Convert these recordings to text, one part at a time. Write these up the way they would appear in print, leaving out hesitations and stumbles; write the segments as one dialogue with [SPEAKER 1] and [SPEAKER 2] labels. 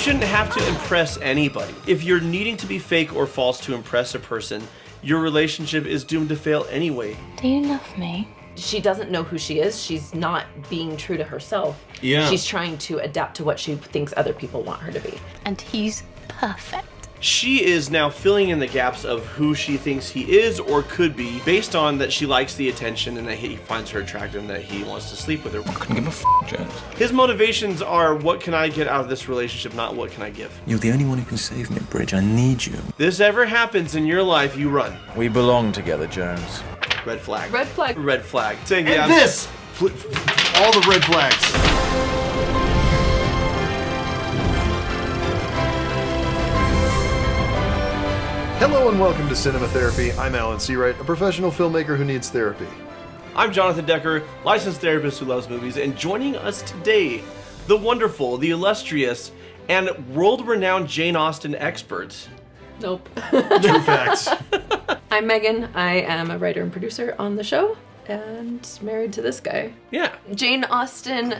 [SPEAKER 1] shouldn't have to impress anybody. If you're needing to be fake or false to impress a person, your relationship is doomed to fail anyway.
[SPEAKER 2] Do you love me?
[SPEAKER 3] She doesn't know who she is. She's not being true to herself.
[SPEAKER 1] Yeah.
[SPEAKER 3] She's trying to adapt to what she thinks other people want her to be.
[SPEAKER 2] And he's perfect.
[SPEAKER 1] She is now filling in the gaps of who she thinks he is or could be based on that she likes the attention and that he finds her attractive and that he wants to sleep with her.
[SPEAKER 4] I couldn't give a f***, Jones.
[SPEAKER 1] His motivations are, what can I get out of this relationship, not what can I give.
[SPEAKER 4] You're the only one who can save me, Bridge. I need you.
[SPEAKER 1] This ever happens in your life, you run.
[SPEAKER 4] We belong together, Jones.
[SPEAKER 1] Red flag.
[SPEAKER 3] Red flag.
[SPEAKER 1] Red flag.
[SPEAKER 5] And this! All the red flags. Hello and welcome to Cinema Therapy. I'm Alan Seawright, a professional filmmaker who needs therapy.
[SPEAKER 1] I'm Jonathan Decker, licensed therapist who loves movies, and joining us today, the wonderful, the illustrious, and world-renowned Jane Austen expert.
[SPEAKER 3] Nope.
[SPEAKER 5] True facts.
[SPEAKER 3] I'm Megan. I am a writer and producer on the show and married to this guy.
[SPEAKER 1] Yeah.
[SPEAKER 3] Jane Austen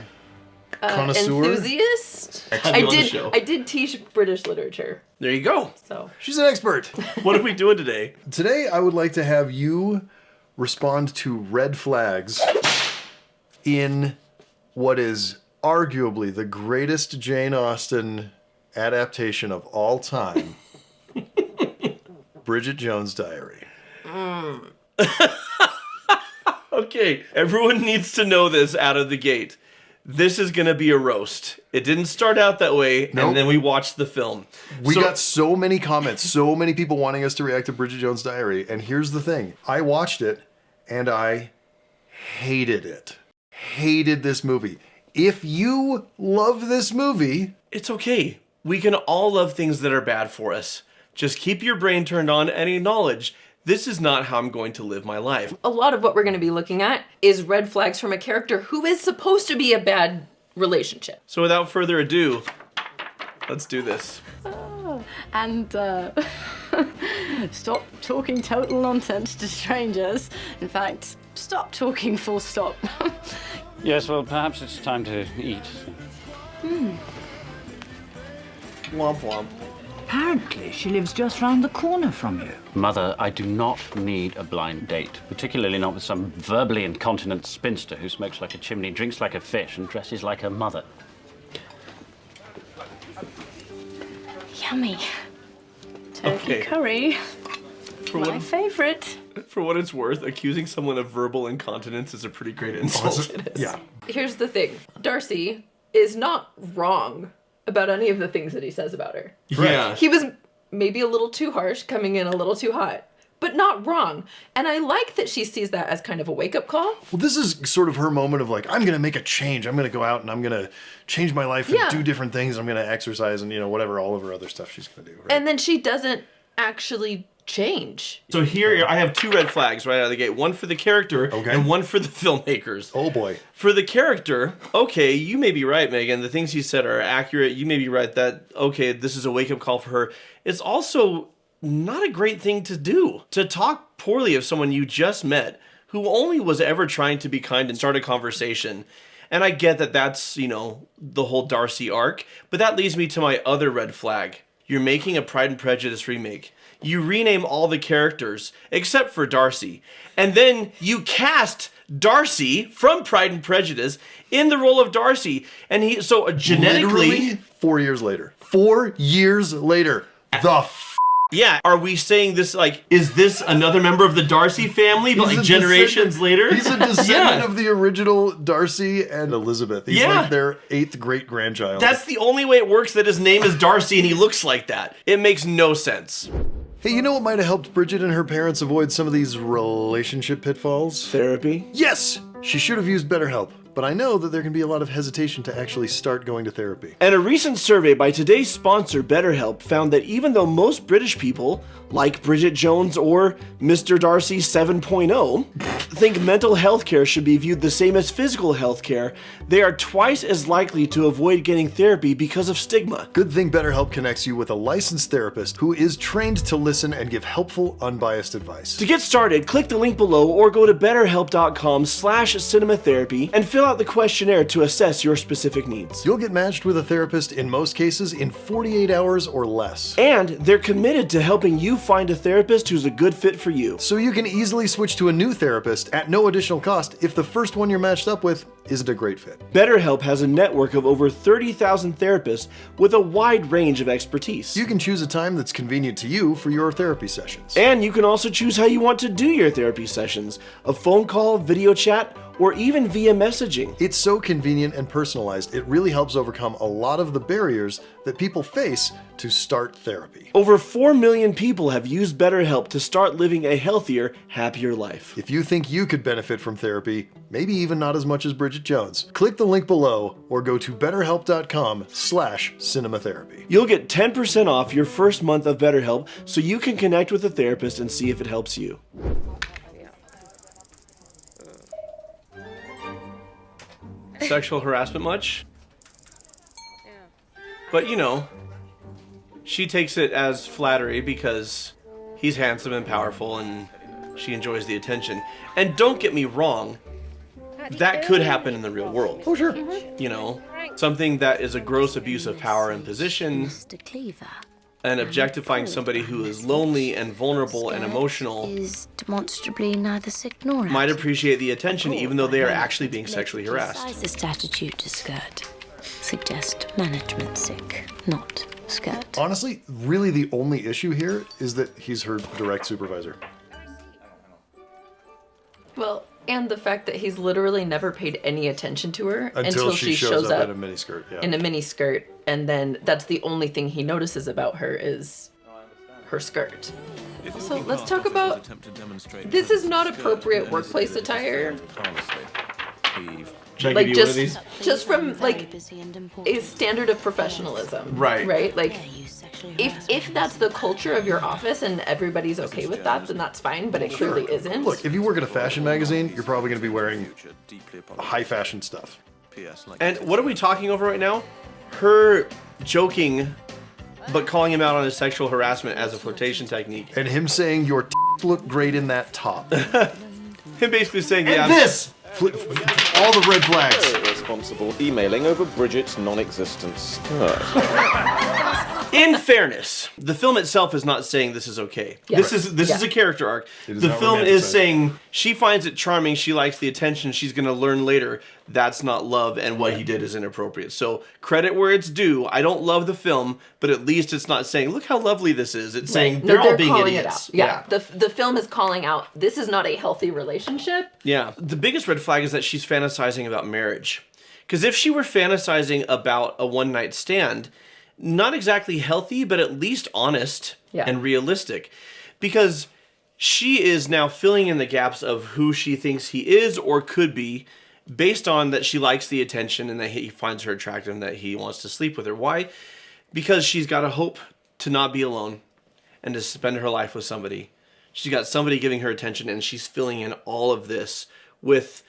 [SPEAKER 5] Connoisseur?
[SPEAKER 3] enthusiast.
[SPEAKER 1] Had you on the show.
[SPEAKER 3] I did teach British literature.
[SPEAKER 1] There you go.
[SPEAKER 3] So
[SPEAKER 5] She's an expert.
[SPEAKER 1] What are we doing today?
[SPEAKER 5] Today I would like to have you respond to red flags in what is arguably the greatest Jane Austen adaptation of all time. Bridget Jones' Diary.
[SPEAKER 1] Okay, everyone needs to know this out of the gate. This is gonna be a roast. It didn't start out that way,
[SPEAKER 5] Nope.
[SPEAKER 1] and then we watched the film.
[SPEAKER 5] We got so many comments, so many people wanting us to react to Bridget Jones' Diary, and here's the thing. I watched it, and I hated it. Hated this movie. If you love this movie...
[SPEAKER 1] It's okay. We can all love things that are bad for us. Just keep your brain turned on and acknowledge this is not how I'm going to live my life.
[SPEAKER 3] a lot of what we're going to be looking at is red flags from a character who is supposed to be a bad relationship.
[SPEAKER 1] So without further ado, let's do this.
[SPEAKER 2] And stop talking total nonsense to strangers. In fact, stop talking full stop.
[SPEAKER 6] Yes, well, perhaps it's time to eat.
[SPEAKER 1] Womp womp.
[SPEAKER 7] Apparently, she lives just round the corner from you.
[SPEAKER 6] Mother, I do not need a blind date, particularly not with some verbally incontinent spinster who smokes like a chimney, drinks like a fish, and dresses like her mother.
[SPEAKER 2] Yummy. Turkey
[SPEAKER 1] Okay.
[SPEAKER 2] curry.
[SPEAKER 1] For
[SPEAKER 2] My
[SPEAKER 1] what,
[SPEAKER 2] favorite.
[SPEAKER 1] for what it's worth, accusing someone of verbal incontinence is a pretty great insult.
[SPEAKER 5] Yeah.
[SPEAKER 3] Here's the thing. Darcy is not wrong about any of the things that he says about her.
[SPEAKER 1] Yeah.
[SPEAKER 3] He was maybe a little too harsh, coming in a little too hot, but not wrong. And I like that she sees that as kind of a wake-up call.
[SPEAKER 5] Well, this is sort of her moment of like, I'm going to make a change. I'm going to go out and I'm going to change my life and
[SPEAKER 3] Yeah.
[SPEAKER 5] do different things. I'm going to exercise and, whatever, all of her other stuff she's going to do. Right?
[SPEAKER 3] And then she doesn't actually change.
[SPEAKER 1] So here I have two red flags right out of the gate. One for the character and one for the filmmakers.
[SPEAKER 5] Oh boy.
[SPEAKER 1] For the character, okay, you may be right, Megan. The things you said are accurate. You may be right that, okay, this is a wake-up call for her. It's also not a great thing to do. To talk poorly of someone you just met who only was ever trying to be kind and start a conversation. And I get that that's, the whole Darcy arc. But that leads me to my other red flag. You're making a Pride and Prejudice remake. You rename all the characters except for Darcy. And then you cast Darcy from Pride and Prejudice in the role of Darcy. And so genetically...
[SPEAKER 5] Literally 4 years later. 4 years later.
[SPEAKER 1] Yeah, are we saying this, is this another member of the Darcy family, but
[SPEAKER 5] He's a
[SPEAKER 1] generations later?
[SPEAKER 5] He's a descendant of the original Darcy and Elizabeth. He's
[SPEAKER 1] Yeah.
[SPEAKER 5] like their 8th great-grandchild.
[SPEAKER 1] That's the only way it works, that his name is Darcy and he looks like that. It makes no sense.
[SPEAKER 5] Hey, you know what might have helped Bridget and her parents avoid some of these relationship pitfalls?
[SPEAKER 1] Therapy?
[SPEAKER 5] Yes! She should have used BetterHelp, but I know that there can be a lot of hesitation to actually start going to therapy.
[SPEAKER 1] And a recent survey by today's sponsor, BetterHelp, found that even though most British people, like Bridget Jones or Mr. Darcy 7.0, think mental health care should be viewed the same as physical health care, they are twice as likely to avoid getting therapy because of stigma.
[SPEAKER 5] Good thing BetterHelp connects you with a licensed therapist who is trained to listen and give helpful, unbiased advice.
[SPEAKER 1] To get started, click the link below or go to betterhelp.com/cinematherapy and fill fill out the questionnaire to assess your specific needs.
[SPEAKER 5] You'll get matched with a therapist in most cases in 48 hours or less.
[SPEAKER 1] And they're committed to helping you find a therapist who's a good fit for you.
[SPEAKER 5] So you can easily switch to a new therapist at no additional cost if the first one you're matched up with isn't a great fit.
[SPEAKER 1] BetterHelp has a network of over 30,000 therapists with a wide range of expertise.
[SPEAKER 5] You can choose a time that's convenient to you for your therapy sessions.
[SPEAKER 1] And you can also choose how you want to do your therapy sessions: a phone call, video chat, or even via messaging.
[SPEAKER 5] It's so convenient and personalized, it really helps overcome a lot of the barriers that people face to start therapy.
[SPEAKER 1] Over 4 million people have used BetterHelp to start living a healthier, happier life.
[SPEAKER 5] If you think you could benefit from therapy, maybe even not as much as Bridget Jones, click the link below or go to betterhelp.com/cinematherapy.
[SPEAKER 1] You'll get 10% off your first month of BetterHelp so you can connect with a therapist and see if it helps you. Sexual harassment much? But you know, she takes it as flattery because he's handsome and powerful and she enjoys the attention. And don't get me wrong, that could happen in the real world.
[SPEAKER 5] Oh, sure.
[SPEAKER 1] You know, something that is a gross abuse of power and position, and objectifying somebody who is lonely and vulnerable and emotional
[SPEAKER 8] is demonstrably neither sick nor
[SPEAKER 1] might appreciate the attention even though they are actually being sexually harassed.
[SPEAKER 8] Sizest attitude to skirt suggest management sick, not skirt.
[SPEAKER 5] Honestly, really the only issue here is that he's her direct supervisor.
[SPEAKER 3] Well, and the fact that he's literally never paid any attention to her
[SPEAKER 5] Until she shows up in a miniskirt. Yeah.
[SPEAKER 3] in a miniskirt, and then that's the only thing he notices about her is her skirt. So let's talk about, this is not appropriate workplace attire.
[SPEAKER 1] Should I
[SPEAKER 3] Like
[SPEAKER 1] give you one of these?
[SPEAKER 3] just from like a standard of professionalism.
[SPEAKER 1] Right.
[SPEAKER 3] Right? Like if that's the culture of your office and everybody's okay with that, then that's fine, but it clearly isn't.
[SPEAKER 5] Look, if you work at a fashion magazine, you're probably going to be wearing high fashion stuff.
[SPEAKER 1] And what are we talking over right now? Her joking, but calling him out on his sexual harassment as a flirtation technique.
[SPEAKER 5] And him saying your look great in that top.
[SPEAKER 1] Him basically saying,
[SPEAKER 5] And
[SPEAKER 1] yeah,
[SPEAKER 5] this! All the red flags.
[SPEAKER 9] Irresponsible emailing over Bridget's non-existence.
[SPEAKER 1] in fairness, the film itself is not saying this is okay.
[SPEAKER 3] Yes.
[SPEAKER 1] This is a character arc.
[SPEAKER 5] It is
[SPEAKER 1] The
[SPEAKER 5] not
[SPEAKER 1] film is
[SPEAKER 5] romanticized.
[SPEAKER 1] saying she finds it charming, she likes the attention, she's going to learn later that's not love and what he did is inappropriate. So credit where it's due. I don't love the film, but at least it's not saying, look how lovely this is. It's saying
[SPEAKER 3] No,
[SPEAKER 1] they're all being
[SPEAKER 3] calling
[SPEAKER 1] idiots.
[SPEAKER 3] it out. Yeah. The film is calling out, this is not a healthy relationship.
[SPEAKER 1] Yeah. The biggest red flag is that she's fantasizing about marriage. Because if she were fantasizing about a one-night stand, not exactly healthy, but at least honest and realistic. Because she is now filling in the gaps of who she thinks he is or could be based on that she likes the attention and that he finds her attractive and that he wants to sleep with her. Why? Because she's got a hope to not be alone and to spend her life with somebody. She's got somebody giving her attention and she's filling in all of this with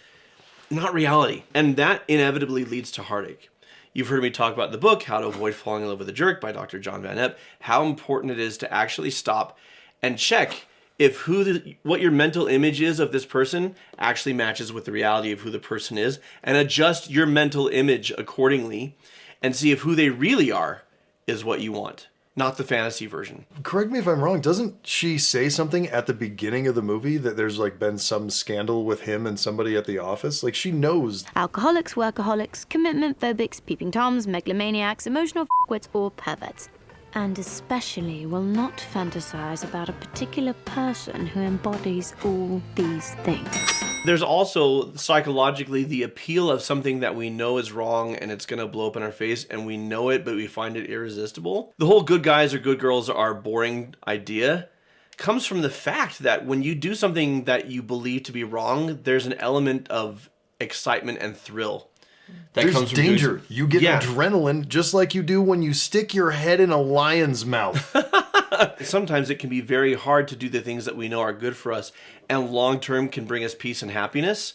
[SPEAKER 1] not reality. And that inevitably leads to heartache. You've heard me talk about the book, How to Avoid Falling in Love with a Jerk by Dr. John Van Epp, how important it is to actually stop and check if what your mental image is of this person actually matches with the reality of who the person is, and adjust your mental image accordingly and see if who they really are is what you want, not the fantasy version.
[SPEAKER 5] Correct me if I'm wrong, doesn't she say something at the beginning of the movie that there's like been some scandal with him and somebody at the office? Like she knows.
[SPEAKER 8] Alcoholics, workaholics, commitment phobics, peeping toms, megalomaniacs, emotional f***wits, or perverts. And especially will not fantasize about a particular person who embodies all these things.
[SPEAKER 1] There's also psychologically the appeal of something that we know is wrong and it's going to blow up in our face and we know it, but we find it irresistible. The whole good guys or good girls are boring idea comes from the fact that when you do something that you believe to be wrong, there's an element of excitement and thrill.
[SPEAKER 5] There's
[SPEAKER 1] comes from doing
[SPEAKER 5] danger. You get adrenaline just like you do when you stick your head in a lion's mouth.
[SPEAKER 1] Sometimes it can be very hard to do the things that we know are good for us and long term can bring us peace and happiness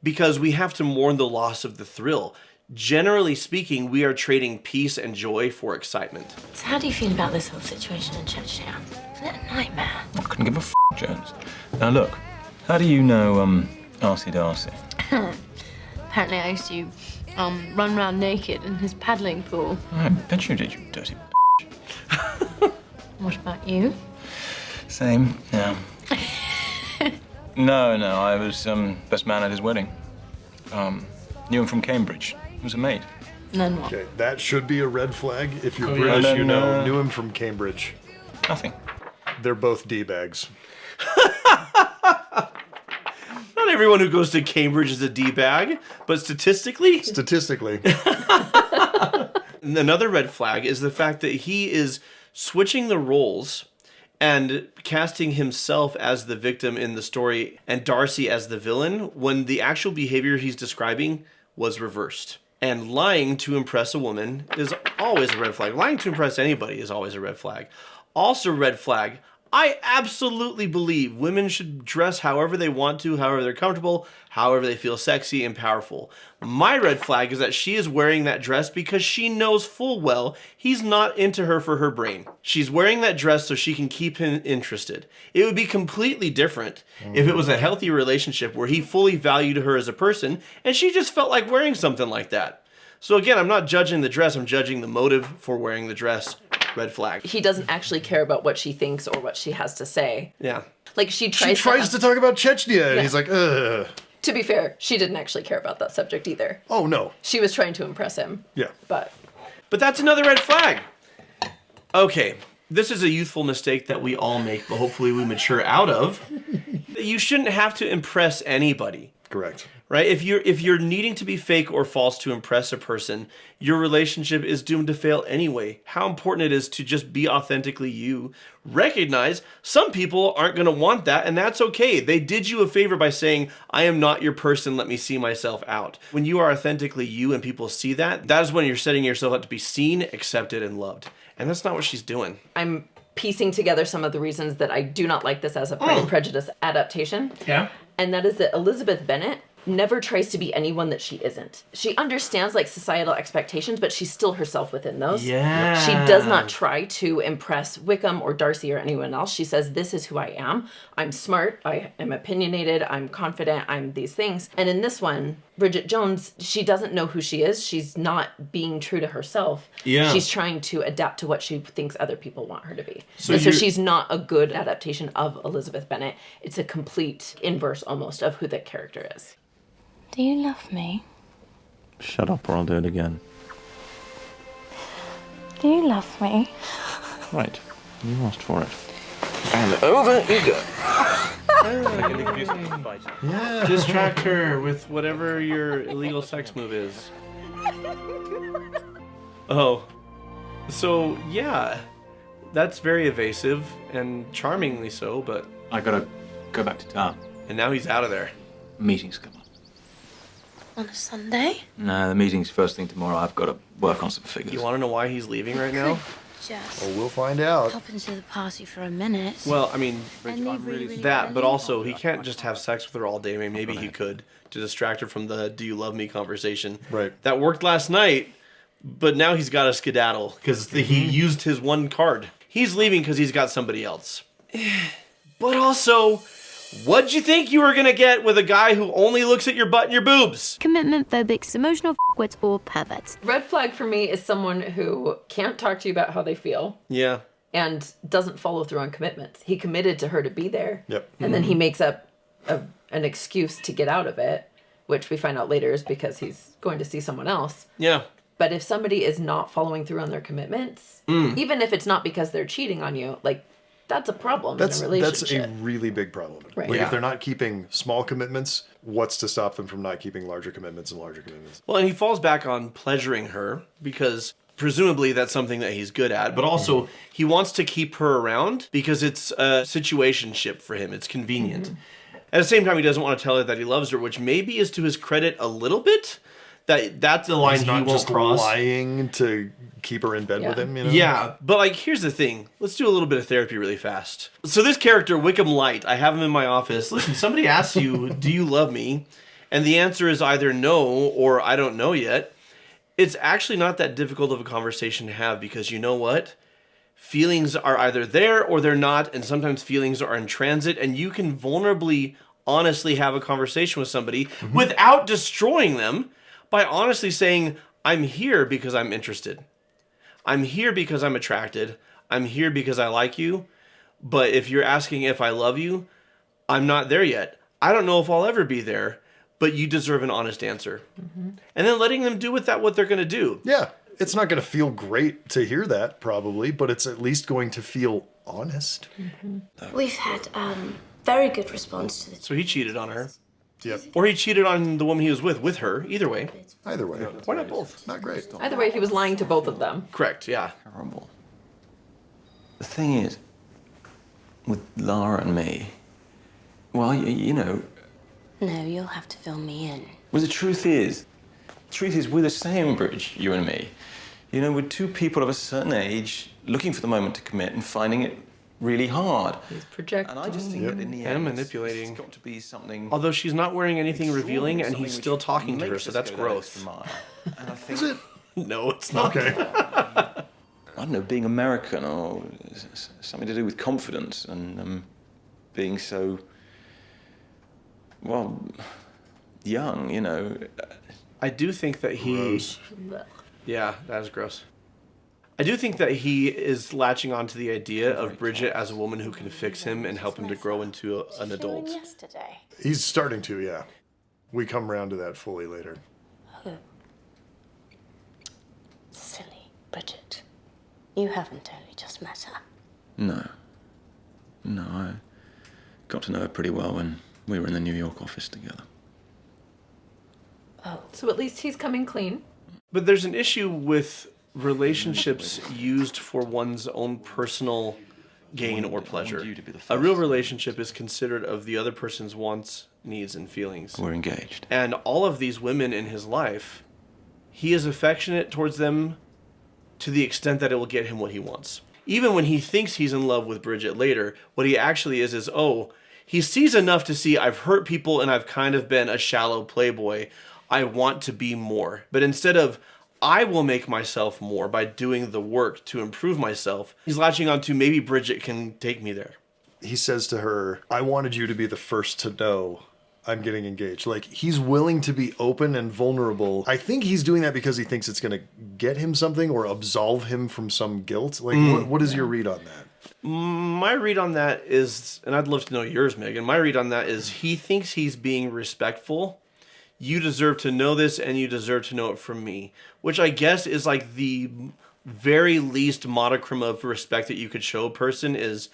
[SPEAKER 1] because we have to mourn the loss of the thrill. Generally speaking, we are trading peace and joy for excitement.
[SPEAKER 8] So how do you feel about this whole situation in Churchtown? Isn't it a nightmare?
[SPEAKER 4] I couldn't give a Jones. Now look, how do you know, Arcee Darcy?
[SPEAKER 8] Apparently I used to run around naked in his paddling pool.
[SPEAKER 4] I bet you did, you dirty
[SPEAKER 8] What about you?
[SPEAKER 4] Same, yeah. No, I was best man at his wedding. Knew him from Cambridge. He was a mate.
[SPEAKER 8] And then what?
[SPEAKER 5] Okay, that should be a red flag. If you're British, you know, knew him from Cambridge.
[SPEAKER 4] Nothing.
[SPEAKER 5] They're both D-bags.
[SPEAKER 1] Not everyone who goes to Cambridge is a D-bag, but statistically...
[SPEAKER 5] Statistically.
[SPEAKER 1] Another red flag is the fact that he is switching the roles and casting himself as the victim in the story and Darcy as the villain when the actual behavior he's describing was reversed. And lying to impress a woman is always a red flag. Lying to impress anybody is always a red flag. Also red flag, I absolutely believe women should dress however they want to, however they're comfortable, however they feel sexy and powerful. My red flag is that she is wearing that dress because she knows full well he's not into her for her brain. She's wearing that dress so she can keep him interested. It would be completely different if it was a healthy relationship where he fully valued her as a person and she just felt like wearing something like that. So again, I'm not judging the dress, I'm judging the motive for wearing the dress. Red flag.
[SPEAKER 3] He doesn't actually care about what she thinks or what she has to say.
[SPEAKER 1] Yeah.
[SPEAKER 3] Like she tries
[SPEAKER 5] to talk about Chechnya, and he's like, ugh.
[SPEAKER 3] To be fair, she didn't actually care about that subject either.
[SPEAKER 5] Oh, no.
[SPEAKER 3] She was trying to impress him.
[SPEAKER 5] Yeah.
[SPEAKER 3] But
[SPEAKER 1] that's another red flag. Okay, this is a youthful mistake that we all make, but hopefully we mature out of. You shouldn't have to impress anybody.
[SPEAKER 5] Correct.
[SPEAKER 1] Right? If you're needing to be fake or false to impress a person, your relationship is doomed to fail anyway. How important it is to just be authentically you. Recognize some people aren't going to want that, and that's okay. They did you a favor by saying, I am not your person, let me see myself out. When you are authentically you and people see that, that is when you're setting yourself up to be seen, accepted, and loved. And that's not what she's doing.
[SPEAKER 3] I'm piecing together some of the reasons that I do not like this as a Pride and Prejudice adaptation.
[SPEAKER 1] Yeah.
[SPEAKER 3] And that is that Elizabeth Bennet never tries to be anyone that she isn't. She understands like societal expectations, but she's still herself within those.
[SPEAKER 1] Yeah.
[SPEAKER 3] She does not try to impress Wickham or Darcy or anyone else. She says, this is who I am. I'm smart. I am opinionated. I'm confident. I'm these things. And in this one, Bridget Jones, she doesn't know who she is. She's not being true to herself.
[SPEAKER 1] Yeah.
[SPEAKER 3] She's trying to adapt to what she thinks other people want her to be. So she's not a good adaptation of Elizabeth Bennet. It's a complete inverse almost of who the character is.
[SPEAKER 8] Do you love me?
[SPEAKER 4] Shut up or I'll do it again.
[SPEAKER 8] Do you love me?
[SPEAKER 4] Right. You asked for it. And over you go.
[SPEAKER 5] Yeah.
[SPEAKER 1] Distract her with whatever your illegal sex move is. Oh. So, yeah. That's very evasive and charmingly so, but...
[SPEAKER 4] I gotta go back to town.
[SPEAKER 1] And now he's out of there.
[SPEAKER 4] Meetings come up.
[SPEAKER 8] On a Sunday?
[SPEAKER 4] No, the meeting's first thing tomorrow. I've got to work on some figures.
[SPEAKER 1] You want to know why he's leaving right now?
[SPEAKER 8] Just
[SPEAKER 5] Oh, we'll find out.
[SPEAKER 8] hop into the party for a minute.
[SPEAKER 1] Well, I mean,
[SPEAKER 8] And leave really
[SPEAKER 1] that, but
[SPEAKER 8] early.
[SPEAKER 1] also he can't just have sex with her all day. I mean, maybe he could to distract her from the "Do you love me" conversation.
[SPEAKER 5] Right.
[SPEAKER 1] That worked last night, but now he's got to skedaddle because he used his one card. He's leaving because he's got somebody else. But also, what'd you think you were gonna get with a guy who only looks at your butt and your boobs?
[SPEAKER 8] Commitment-phobics, emotional f***wits, or perverts.
[SPEAKER 3] Red flag for me is someone who can't talk to you about how they feel
[SPEAKER 1] Yeah.
[SPEAKER 3] and doesn't follow through on commitments. He committed to her to be there.
[SPEAKER 5] Yep.
[SPEAKER 3] And then he makes up an excuse to get out of it, which we find out later is because he's going to see someone else.
[SPEAKER 1] Yeah.
[SPEAKER 3] But if somebody is not following through on their commitments, even if it's not because they're cheating on you, like, that's a problem in a relationship.
[SPEAKER 5] That's a really big problem.
[SPEAKER 3] Right.
[SPEAKER 5] Like
[SPEAKER 1] Yeah.
[SPEAKER 5] if they're not keeping small commitments, what's to stop them from not keeping larger commitments and larger commitments?
[SPEAKER 1] Well, and he falls back on pleasuring her because presumably that's something that he's good at, but also he wants to keep her around because it's a situationship for him. It's convenient. At the same time, he doesn't want to tell her that he loves her, which maybe is to his credit a little bit. That's the line
[SPEAKER 5] He's
[SPEAKER 1] he
[SPEAKER 5] not
[SPEAKER 1] won't
[SPEAKER 5] just
[SPEAKER 1] cross.
[SPEAKER 5] lying to keep her in bed with him, you know?
[SPEAKER 1] Yeah, but like, here's the thing. Let's do a little bit of therapy really fast. So this character, Wickham Light, I have him in my office. Listen, somebody asks you, do you love me? And the answer is either no or I don't know yet. It's actually not that difficult of a conversation to have because you know what? Feelings are either there or they're not, and sometimes feelings are in transit, and you can vulnerably, honestly have a conversation with somebody without destroying them by honestly saying, I'm here because I'm interested. I'm here because I'm attracted. I'm here because I like you. But if you're asking if I love you, I'm not there yet. I don't know if I'll ever be there, but you deserve an honest answer. And then letting them do with that what they're going to do.
[SPEAKER 5] Yeah. It's not going to feel great to hear that, probably, but it's at least going to feel honest.
[SPEAKER 8] We've had very good response to the...
[SPEAKER 1] So he cheated on her.
[SPEAKER 5] Yep.
[SPEAKER 1] Or he cheated on the woman he was with her. Either way.
[SPEAKER 5] Either way.
[SPEAKER 1] Why not both?
[SPEAKER 5] Not great.
[SPEAKER 3] Either way, he was lying to both of them.
[SPEAKER 1] Correct, yeah.
[SPEAKER 4] Terrible. The thing is, with Lara and me, well, you know...
[SPEAKER 8] No, you'll have to fill me in.
[SPEAKER 4] Well, the truth is, we're the same, Bridge, you and me. You know, we're two people of a certain age looking for the moment to commit and finding it really hard.
[SPEAKER 3] He's projecting.
[SPEAKER 4] And I just think that in the
[SPEAKER 1] And
[SPEAKER 4] end,
[SPEAKER 1] manipulating.
[SPEAKER 4] it's got to be something...
[SPEAKER 1] Although she's not wearing anything revealing and
[SPEAKER 4] something
[SPEAKER 1] he's
[SPEAKER 4] which
[SPEAKER 1] still talking to her,
[SPEAKER 4] makes
[SPEAKER 1] so
[SPEAKER 4] us
[SPEAKER 1] that's
[SPEAKER 4] go that
[SPEAKER 1] growth.
[SPEAKER 4] extra mile. And I think,
[SPEAKER 5] Is it?
[SPEAKER 1] No, it's not.
[SPEAKER 5] Okay.
[SPEAKER 4] I don't know, being American or something to do with confidence and being so, well, young, you know.
[SPEAKER 1] I do think that he...
[SPEAKER 5] Gross.
[SPEAKER 1] Yeah, that is gross. I do think that he is latching on to the idea of Bridget as a woman who can fix him and help him to grow into an adult.
[SPEAKER 8] Yesterday.
[SPEAKER 5] He's starting to, yeah. We come around to that fully later.
[SPEAKER 8] Who? Silly Bridget. You haven't only just met her.
[SPEAKER 4] No. No, I got to know her pretty well when we were in the New York office together.
[SPEAKER 8] Oh.
[SPEAKER 3] So at least he's coming clean.
[SPEAKER 1] But there's an issue with relationships used for one's own personal gain or pleasure. A real relationship is considerate of the other person's wants, needs, and feelings.
[SPEAKER 4] We're engaged.
[SPEAKER 1] And all of these women in his life, he is affectionate towards them to the extent that it will get him what he wants. Even when he thinks he's in love with Bridget later, what he actually is, he sees enough to see I've hurt people and I've kind of been a shallow playboy. I want to be more. But instead of I will make myself more by doing the work to improve myself, he's latching on to maybe Bridget can take me there.
[SPEAKER 5] He says to her, I wanted you to be the first to know I'm getting engaged. Like, he's willing to be open and vulnerable. I think he's doing that because he thinks it's going to get him something or absolve him from some guilt. Like, what is your read on that?
[SPEAKER 1] My read on that is, and I'd love to know yours, Megan, my read on that is he thinks he's being respectful. You deserve to know this and you deserve to know it from me. Which I guess is like the very least modicum of respect that you could show a person is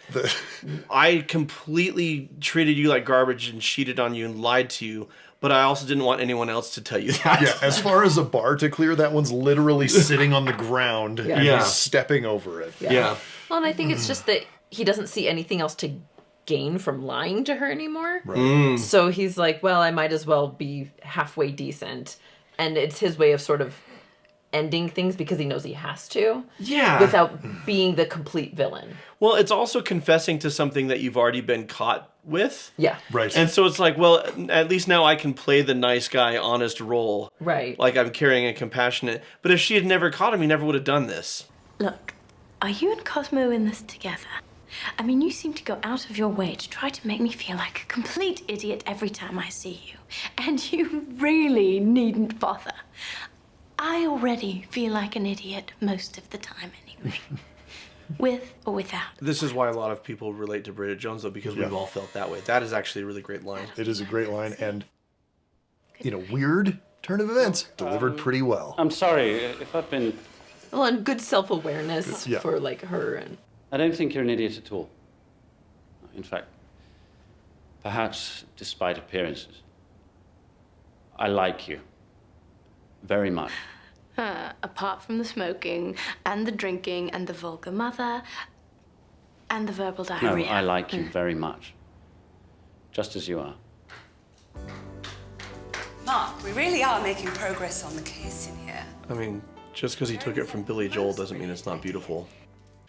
[SPEAKER 1] I completely treated you like garbage and cheated on you and lied to you, but I also didn't want anyone else to tell you that.
[SPEAKER 5] Yeah, as far as a bar to clear, that one's literally sitting on the ground and he's stepping over it.
[SPEAKER 1] Yeah.
[SPEAKER 3] Well, and I think it's just that he doesn't see anything else to gain from lying to her anymore.
[SPEAKER 5] Right.
[SPEAKER 3] So he's like, well, I might as well be halfway decent. And it's his way of sort of ending things because he knows he has to.
[SPEAKER 1] Yeah.
[SPEAKER 3] Without being the complete villain.
[SPEAKER 1] Well, it's also confessing to something that you've already been caught with.
[SPEAKER 3] Yeah.
[SPEAKER 5] Right.
[SPEAKER 1] And so it's like, well, at least now I can play the nice guy, honest role.
[SPEAKER 3] Right.
[SPEAKER 1] Like I'm caring and compassionate. But if she had never caught him, he never would have done this.
[SPEAKER 8] Look, are you and Cosmo in this together? I mean, you seem to go out of your way to try to make me feel like a complete idiot every time I see you. And you really needn't bother. I already feel like an idiot most of the time anyway. With or without.
[SPEAKER 1] This is why a lot of people relate to Bridget Jones, though, because we've all felt that way. That is actually a really great line.
[SPEAKER 5] It is a great line and, weird turn of events, delivered pretty well.
[SPEAKER 6] I'm sorry if I've been...
[SPEAKER 3] Well, and good self-awareness
[SPEAKER 5] Yeah.
[SPEAKER 3] for like her and...
[SPEAKER 6] I don't think you're an idiot at all. In fact, perhaps despite appearances, I like you very much.
[SPEAKER 8] Apart from the smoking and the drinking and the vulgar mother and the verbal
[SPEAKER 6] No,
[SPEAKER 8] diarrhea.
[SPEAKER 6] I like you very much. Just as you are.
[SPEAKER 10] Mark, we really are making progress on the case in here.
[SPEAKER 1] I mean, just because he took it from Billy Joel doesn't mean it's not beautiful.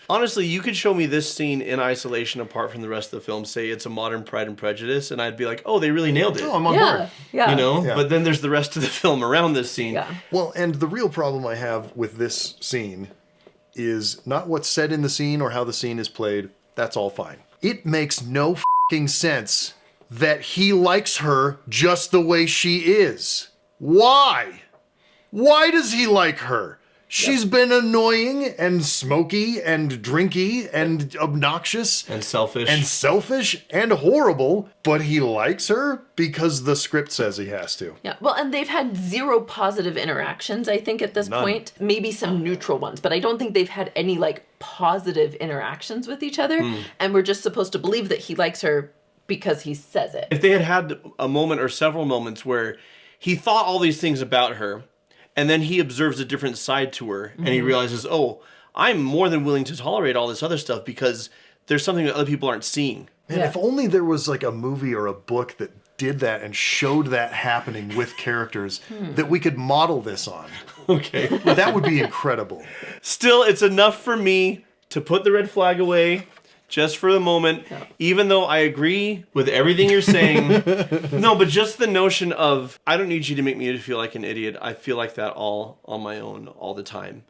[SPEAKER 1] Honestly, you could show me this scene in isolation apart from the rest of the film, say it's a modern Pride and Prejudice, and I'd be like, oh, they really nailed it.
[SPEAKER 5] Oh, I'm on board.
[SPEAKER 3] Yeah.
[SPEAKER 5] Yeah.
[SPEAKER 1] But then there's the rest of the film around this scene.
[SPEAKER 3] Yeah.
[SPEAKER 5] Well, and the real problem I have with this scene is not what's said in the scene or how the scene is played. That's all fine. It makes no f***ing sense that he likes her just the way she is. Why? Why does he like her? She's been annoying and smoky and drinky and obnoxious
[SPEAKER 1] And selfish
[SPEAKER 5] and horrible, but he likes her because the script says he has to.
[SPEAKER 3] Yeah, well, and they've had 0 positive interactions, I think, at this point. Maybe some neutral ones, but I don't think they've had any, like, positive interactions with each other. And we're just supposed to believe that he likes her because he says it.
[SPEAKER 1] If they had had a moment or several moments where he thought all these things about her, and then he observes a different side to her, and he realizes, oh, I'm more than willing to tolerate all this other stuff because there's something that other people aren't seeing.
[SPEAKER 5] Man, if only there was like a movie or a book that did that and showed that happening with characters that we could model this on.
[SPEAKER 1] Okay.
[SPEAKER 5] That would be incredible.
[SPEAKER 1] Still, it's enough for me to put the red flag away just for the moment, even though I agree with everything you're saying. No, but just the notion of, I don't need you to make me feel like an idiot. I feel like that all on my own all the time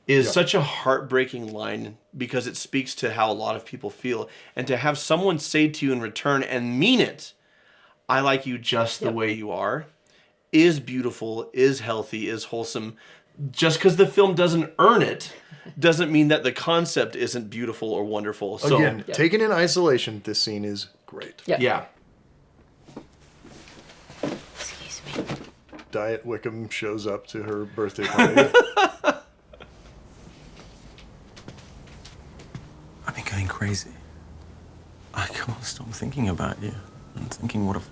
[SPEAKER 1] is such a heartbreaking line because it speaks to how a lot of people feel. And to have someone say to you in return and mean it, I like you just the way you are, is beautiful, is healthy, is wholesome. Just because the film doesn't earn it doesn't mean that the concept isn't beautiful or wonderful. So,
[SPEAKER 5] again, taken in isolation, this scene is great.
[SPEAKER 1] Yeah.
[SPEAKER 8] Excuse me.
[SPEAKER 5] Diet Wickham shows up to her birthday party.
[SPEAKER 4] I've been going crazy. I can't stop thinking about you and thinking what a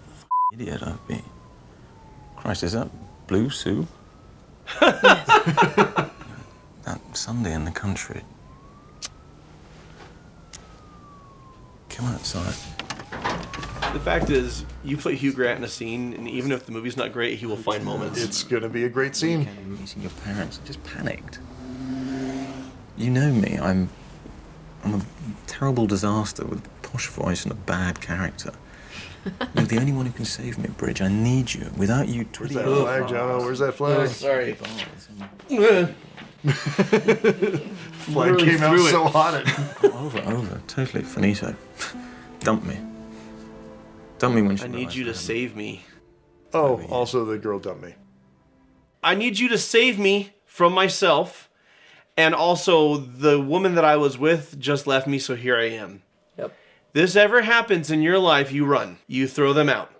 [SPEAKER 4] idiot I've been. Christ, is that blue soup? That Sunday in the country. Come outside.
[SPEAKER 1] The fact is, you put Hugh Grant in a scene, and even if the movie's not great, he will find moments.
[SPEAKER 5] It's gonna be a great scene.
[SPEAKER 4] Meeting your parents, I just panicked. You know me, I'm a terrible disaster with a posh voice and a bad character. You're the only one who can save me, Bridge. I need you. Without you,
[SPEAKER 5] where's that flag, Jono? Where's that flag?
[SPEAKER 1] Oh, sorry.
[SPEAKER 5] Flag came out so hot.
[SPEAKER 4] Over. Totally finito. Dump me. Dump me when she.
[SPEAKER 1] I need you to save me.
[SPEAKER 5] Oh, also the girl dumped me.
[SPEAKER 1] I need you to save me from myself, and also the woman that I was with just left me, so here I am.
[SPEAKER 3] Yep.
[SPEAKER 1] This ever happens in your life, you run. You throw them out.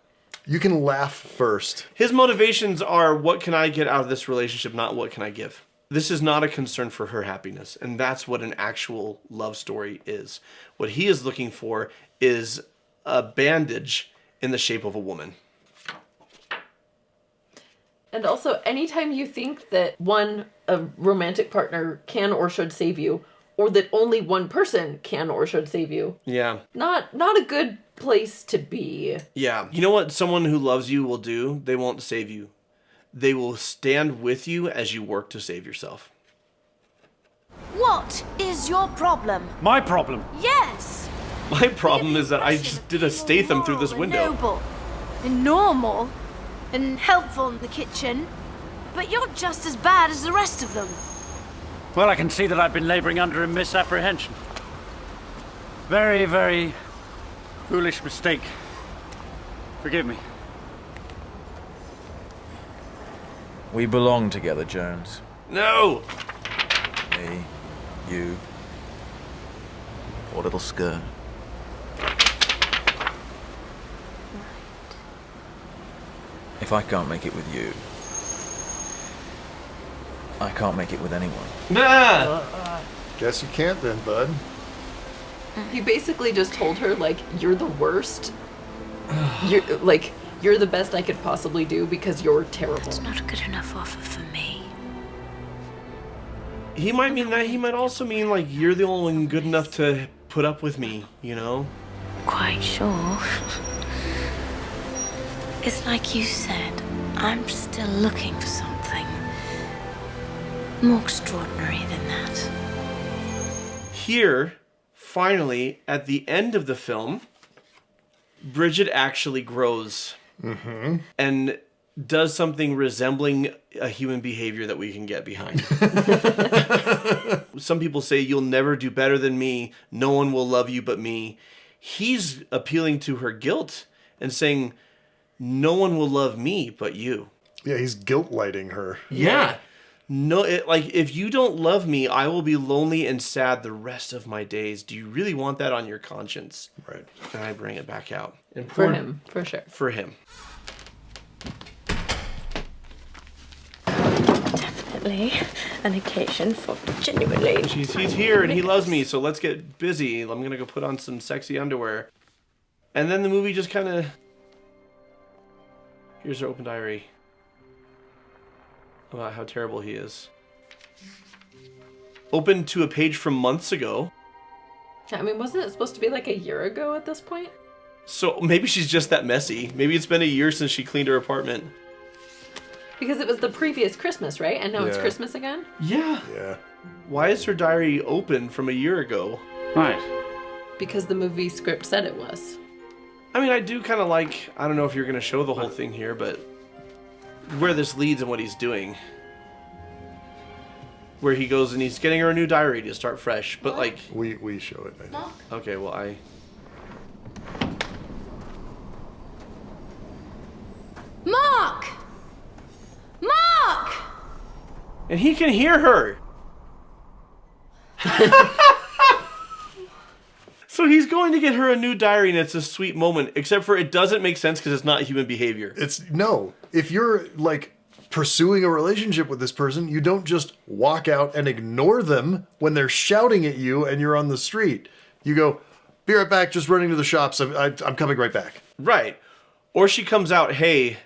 [SPEAKER 5] You can laugh first.
[SPEAKER 1] His motivations are, what can I get out of this relationship, not what can I give. This is not a concern for her happiness, and that's what an actual love story is. What he is looking for is a bandage in the shape of a woman.
[SPEAKER 3] And also, anytime you think that a romantic partner can or should save you, or that only one person can or should save you, not a good place to be.
[SPEAKER 1] Yeah. You know what someone who loves you will do? They won't save you. They will stand with you as you work to save yourself.
[SPEAKER 11] What is your problem?
[SPEAKER 12] My problem?
[SPEAKER 11] Yes!
[SPEAKER 1] My problem is that I just did a Statham through this window.
[SPEAKER 11] Noble, and normal, and helpful in the kitchen, but you're just as bad as the rest of them.
[SPEAKER 12] Well, I can see that I've been laboring under a misapprehension. Very, very foolish mistake. Forgive me.
[SPEAKER 4] We belong together, Jones.
[SPEAKER 1] No!
[SPEAKER 4] Me, you, poor little skirt. If I can't make it with you, I can't make it with anyone.
[SPEAKER 1] Nah!
[SPEAKER 5] Guess you can't then, bud.
[SPEAKER 3] He basically just told her, like, you're the worst. You're the best I could possibly do because you're terrible.
[SPEAKER 8] That's not a good enough offer for me.
[SPEAKER 1] He might mean that. He might also mean, like, you're the only one good enough to put up with me, you know?
[SPEAKER 8] Quite sure. It's like you said, I'm still looking for something more extraordinary than that.
[SPEAKER 1] Here, finally, at the end of the film, Bridget actually grows and does something resembling a human behavior that we can get behind. Some people say, you'll never do better than me. No one will love you but me. He's appealing to her guilt and saying, no one will love me but you.
[SPEAKER 5] Yeah, he's guilt lighting her.
[SPEAKER 1] Yeah. No, if you don't love me, I will be lonely and sad the rest of my days. Do you really want that on your conscience?
[SPEAKER 5] Right.
[SPEAKER 1] Can I bring it back out? And
[SPEAKER 3] For him, for sure.
[SPEAKER 1] For him.
[SPEAKER 8] Definitely an occasion for genuinely.
[SPEAKER 1] He's here and he loves me, so let's get busy. I'm going to go put on some sexy underwear. And then the movie just kind of... Here's her open diary. About how terrible he is. Open to a page from months ago.
[SPEAKER 3] I mean, wasn't it supposed to be like a year ago at this point?
[SPEAKER 1] So maybe she's just that messy. Maybe it's been a year since she cleaned her apartment.
[SPEAKER 3] Because it was the previous Christmas, right? And now it's Christmas again?
[SPEAKER 1] Yeah.
[SPEAKER 5] Yeah.
[SPEAKER 1] Why is her diary open from a year ago?
[SPEAKER 6] Right.
[SPEAKER 3] Because the movie script said it was.
[SPEAKER 1] I mean, I do kind of like, I don't know if you're going to show the whole thing here, but where this leads and what he's doing. Where he goes and he's getting her a new diary to start fresh, but like...
[SPEAKER 5] We show it, I think.
[SPEAKER 1] Okay, well,
[SPEAKER 11] Mark! Mark!
[SPEAKER 1] And he can hear her! So he's going to get her a new diary and it's a sweet moment, except for it doesn't make sense because it's not human behavior.
[SPEAKER 5] No. If you're, like, pursuing a relationship with this person, you don't just walk out and ignore them when they're shouting at you and you're on the street. You go, be right back, just running to the shops. I'm coming right back.
[SPEAKER 1] Right. Or she comes out, hey,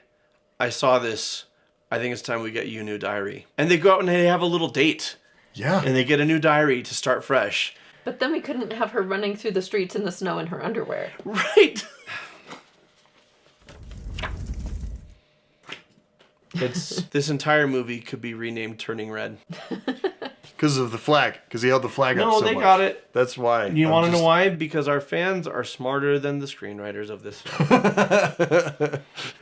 [SPEAKER 1] I saw this. I think it's time we get you a new diary. And they go out and they have a little date.
[SPEAKER 5] Yeah.
[SPEAKER 1] And they get a new diary to start fresh.
[SPEAKER 3] But then we couldn't have her running through the streets in the snow in her underwear.
[SPEAKER 1] Right. This entire movie could be renamed Turning Red.
[SPEAKER 5] Because of the flag. Because he held the flag up so
[SPEAKER 1] No,
[SPEAKER 5] much.
[SPEAKER 1] they got it.
[SPEAKER 5] That's why.
[SPEAKER 1] You want to know why? Because our fans are smarter than the screenwriters of this film.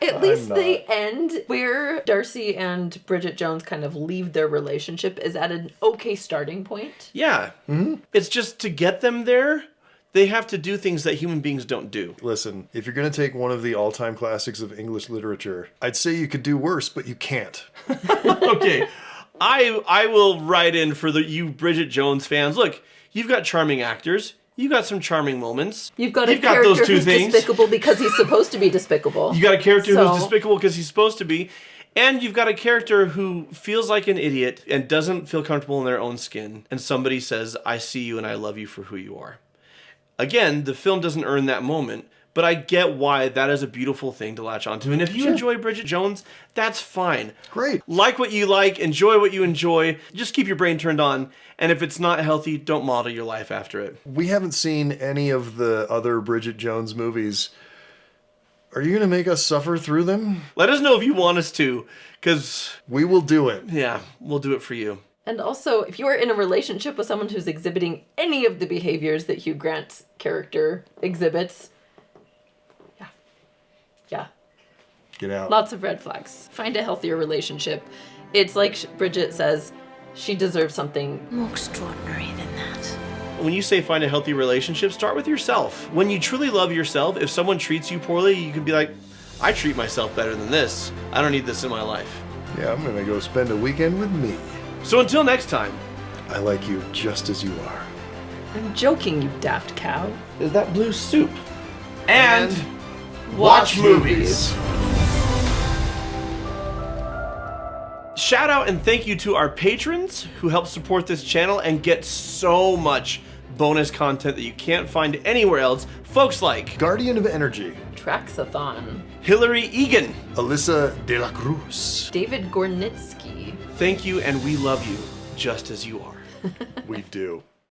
[SPEAKER 3] At least the end where Darcy and Bridget Jones kind of leave their relationship is at an okay starting point.
[SPEAKER 1] Yeah. Mm-hmm. It's just to get them there, they have to do things that human beings don't do.
[SPEAKER 5] Listen, if you're going to take one of the all-time classics of English literature, I'd say you could do worse, but you can't.
[SPEAKER 1] Okay. I will write in for you Bridget Jones fans. Look, you've got charming actors. You've got some charming moments.
[SPEAKER 3] You've got a character
[SPEAKER 1] those two
[SPEAKER 3] who's
[SPEAKER 1] things.
[SPEAKER 3] despicable because he's supposed to be despicable.
[SPEAKER 1] You got a character who's despicable because he's supposed to be. And you've got a character who feels like an idiot and doesn't feel comfortable in their own skin. And somebody says, I see you and I love you for who you are. Again, the film doesn't earn that moment. But I get why that is a beautiful thing to latch onto. And if you enjoy Bridget Jones, that's fine.
[SPEAKER 5] Great.
[SPEAKER 1] Like what you like, enjoy what you enjoy. Just keep your brain turned on. And if it's not healthy, don't model your life after it.
[SPEAKER 5] We haven't seen any of the other Bridget Jones movies. Are you going to make us suffer through them?
[SPEAKER 1] Let us know if you want us to, because...
[SPEAKER 5] we will do it.
[SPEAKER 1] Yeah, we'll do it for you.
[SPEAKER 3] And also, if you are in a relationship with someone who's exhibiting any of the behaviors that Hugh Grant's character exhibits... Yeah.
[SPEAKER 5] Get out.
[SPEAKER 3] Lots of red flags. Find a healthier relationship. It's like Bridget says, she deserves something
[SPEAKER 8] more extraordinary than that.
[SPEAKER 1] When you say find a healthy relationship, start with yourself. When you truly love yourself, if someone treats you poorly, you can be like, I treat myself better than this. I don't need this in my life.
[SPEAKER 5] Yeah, I'm going to go spend a weekend with me.
[SPEAKER 1] So until next time.
[SPEAKER 5] I like you just as you are.
[SPEAKER 3] I'm joking, you daft cow.
[SPEAKER 1] Is that blue soup? And... watch movies. Shout out and thank you to our patrons who help support this channel and get so much bonus content that you can't find anywhere else. Folks like
[SPEAKER 5] Guardian of Energy,
[SPEAKER 3] Traxathon,
[SPEAKER 1] Hillary Egan,
[SPEAKER 5] Alyssa De La Cruz,
[SPEAKER 3] David Gornitsky.
[SPEAKER 1] Thank you and we love you just as you are.
[SPEAKER 5] We do.